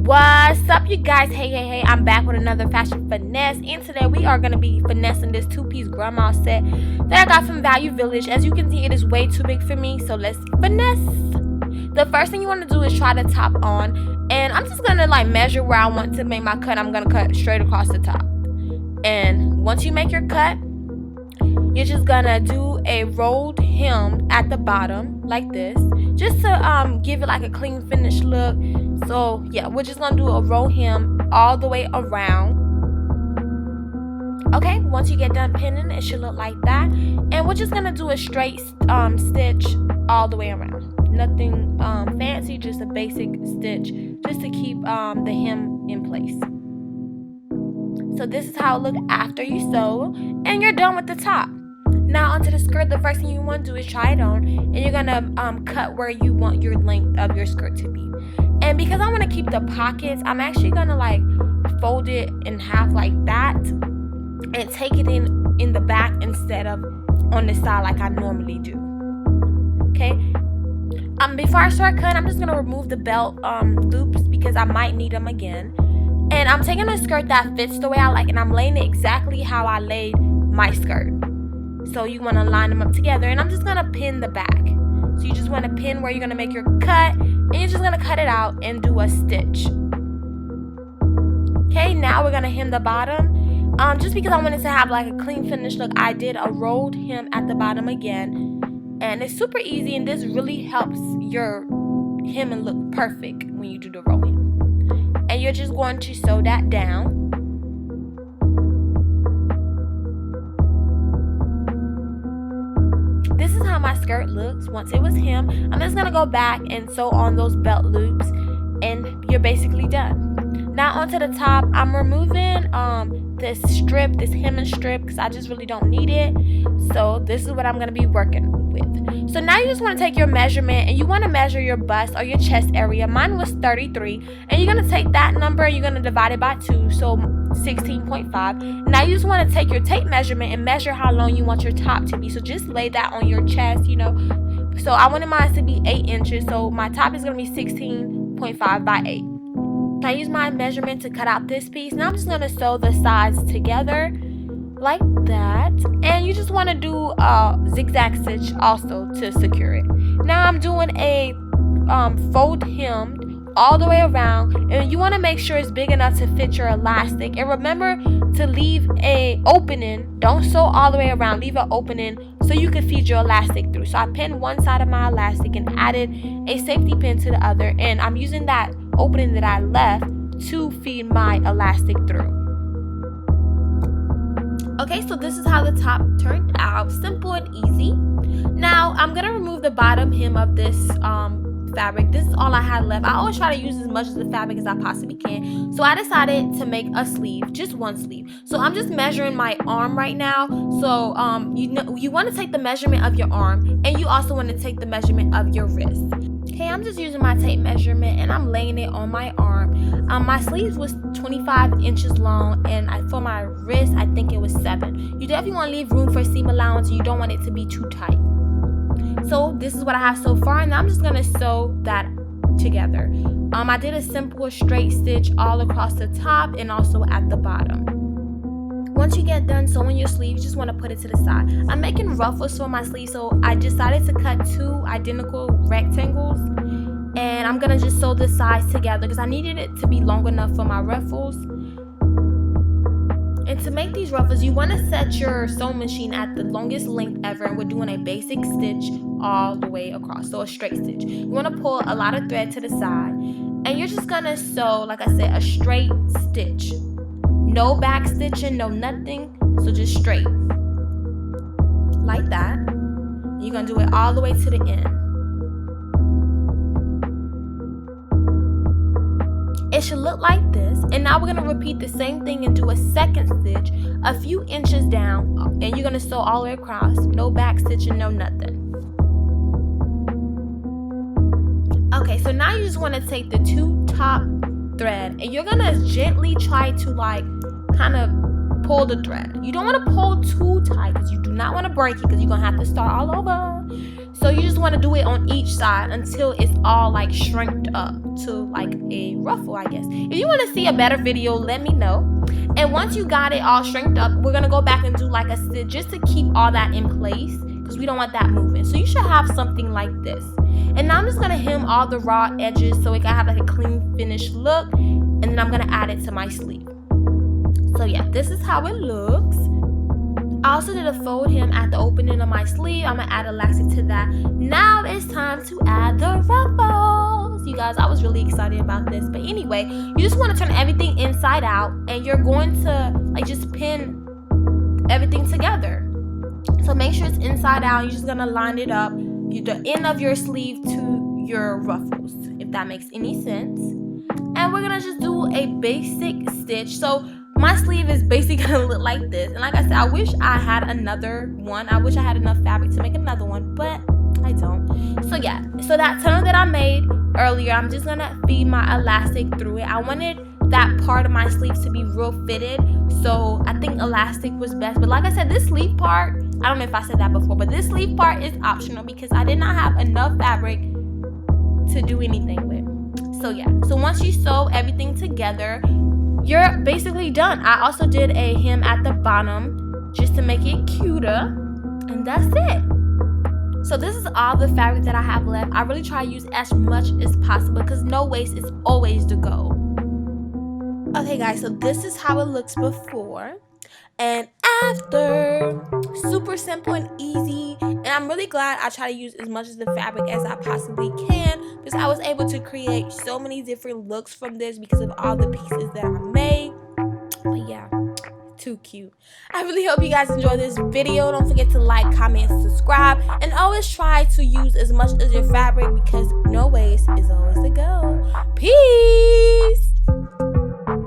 What's up, you guys? Hey, I'm back with another Fashion Finesse, and today we are going to be finessing this two-piece grandma set that I got from Value Village. As you can see, it is way too big for me, so let's finesse. The first thing you want to do is try the top on, and I'm just going to measure where I want to make my cut. I'm going to cut straight across the top. And once you make your cut, you're just going to do a rolled hem at the bottom like this, just to give it like a clean finished look. So yeah, we're just gonna do a roll hem all the way around. Okay, once you get done pinning, it should look like that. And we're just gonna do a straight stitch all the way around. Nothing fancy, just a basic stitch, just to keep the hem in place. So this is how it looks after you sew, and you're done with the top. Now onto the skirt. The first thing you want to do is try it on, and you're gonna cut where you want your length of your skirt to be. And because I want to keep the pockets, I'm actually gonna fold it in half like that and take it in the back instead of on the side like I normally do. Okay. Before I start cutting, I'm just gonna remove the belt loops because I might need them again. And I'm taking a skirt that fits the way I like, and I'm laying it exactly how I laid my skirt. So you want to line them up together, and I'm just gonna pin the back. So you just want to pin where you're gonna make your cut, and you're just gonna cut it out and do a stitch. Okay, now we're gonna hem the bottom. Just because I wanted to have a clean finished look, I did a rolled hem at the bottom again, and it's super easy, and this really helps your hemming look perfect when you do the roll hem. And you're just going to sew that down. This is how my skirt looks once it was hemmed. I'm just gonna go back and sew on those belt loops, and you're basically done. Now onto the top, I'm removing this strip, this hemming strip, because I just really don't need it. So this is what I'm gonna be working with. So now you just want to take your measurement, and you want to measure your bust or your chest area. Mine was 33, and you're gonna take that number and you're gonna divide it by 2, so 16.5. Now you just want to take your tape measurement and measure how long you want your top to be. So just lay that on your chest, So I wanted mine to be 8 inches, so my top is gonna be 16.5 by 8. I use my measurement to cut out this piece. Now I'm just gonna sew the sides together like that, and you just want to do a zigzag stitch also to secure it. Now I'm doing a fold hem all the way around, and you want to make sure it's big enough to fit your elastic, and remember to leave a opening. Don't sew all the way around, leave an opening so you can feed your elastic through. So I pinned one side of my elastic and added a safety pin to the other, and I'm using that opening that I left to feed my elastic through. Okay, so this is how the top turned out, simple and easy. Now I'm gonna remove the bottom hem of this fabric. This is all I had left. I always try to use as much of the fabric as I possibly can. So I decided to make a sleeve, just one sleeve. So I'm just measuring my arm right now. So you want to take the measurement of your arm, and you also want to take the measurement of your wrist. Okay, I'm just using my tape measurement, and I'm laying it on my arm. My sleeves was 25 inches long, and for my wrist, I think it was 7. You definitely want to leave room for seam allowance. You don't want it to be too tight. So this is what I have so far, and I'm just gonna sew that together. I did a simple straight stitch all across the top and also at the bottom. Once you get done sewing your sleeve, you just want to put it to the side. I'm making ruffles for my sleeve, so I decided to cut 2 identical rectangles, and I'm gonna just sew the sides together because I needed it to be long enough for my ruffles. And to make these ruffles, you want to set your sewing machine at the longest length ever, and we're doing a basic stitch all the way across, so a straight stitch. You want to pull a lot of thread to the side, and you're just going to sew, like I said, a straight stitch. No back stitching, no nothing, so just straight. Like that. You're going to do it all the way to the end. It should look like this, and now we're going to repeat the same thing and do a second stitch a few inches down, and you're going to sew all the way across. No back stitching, no nothing. Okay, so now you just want to take the 2 top thread, and you're going to gently try to kind of pull the thread. You don't want to pull too tight because you do not want to break it, because you're going to have to start all over. So you just want to do it on each side until it's all like shrinked up to like a ruffle, I guess. If you want to see a better video, let me know. And once you got it all shrinked up, we're going to go back and do like a stitch just to keep all that in place, because we don't want that moving. So you should have something like this. And now I'm just going to hem all the raw edges so it can have like a clean finished look. And then I'm going to add it to my sleeve. So yeah, this is how it looks. I also did a fold hem at the opening of my sleeve. I'm going to add elastic to that. Now it's time to add the ruffles. You guys, I was really excited about this. But anyway, you just want to turn everything inside out. And you're going to like just pin everything together. So make sure it's inside out. You're just going to line it up. The end of your sleeve to your ruffles, if that makes any sense. And we're going to just do a basic stitch. So my sleeve is basically gonna look like this. And like I said, I wish I had another one. I wish I had enough fabric to make another one, but I don't. So yeah, so that tunnel that I made earlier, I'm just gonna feed my elastic through it. I wanted that part of my sleeve to be real fitted, so I think elastic was best. But like I said, this sleeve part, I don't know if I said that before, but this sleeve part is optional because I did not have enough fabric to do anything with. So yeah, so once you sew everything together, you're basically done. I also did a hem at the bottom just to make it cuter, and that's it. So this is all the fabric that I have left. I really try to use as much as possible because no waste is always the goal. Okay guys, so this is how it looks before and after. Super simple and easy, and I'm really glad I try to use as much of the fabric as I possibly can because I was able to create so many different looks from this because of all the pieces that I made. But yeah, too cute. I really hope you guys enjoyed this video. Don't forget to like, comment, and subscribe, and always try to use as much of your fabric because no waste is always the goal. Peace.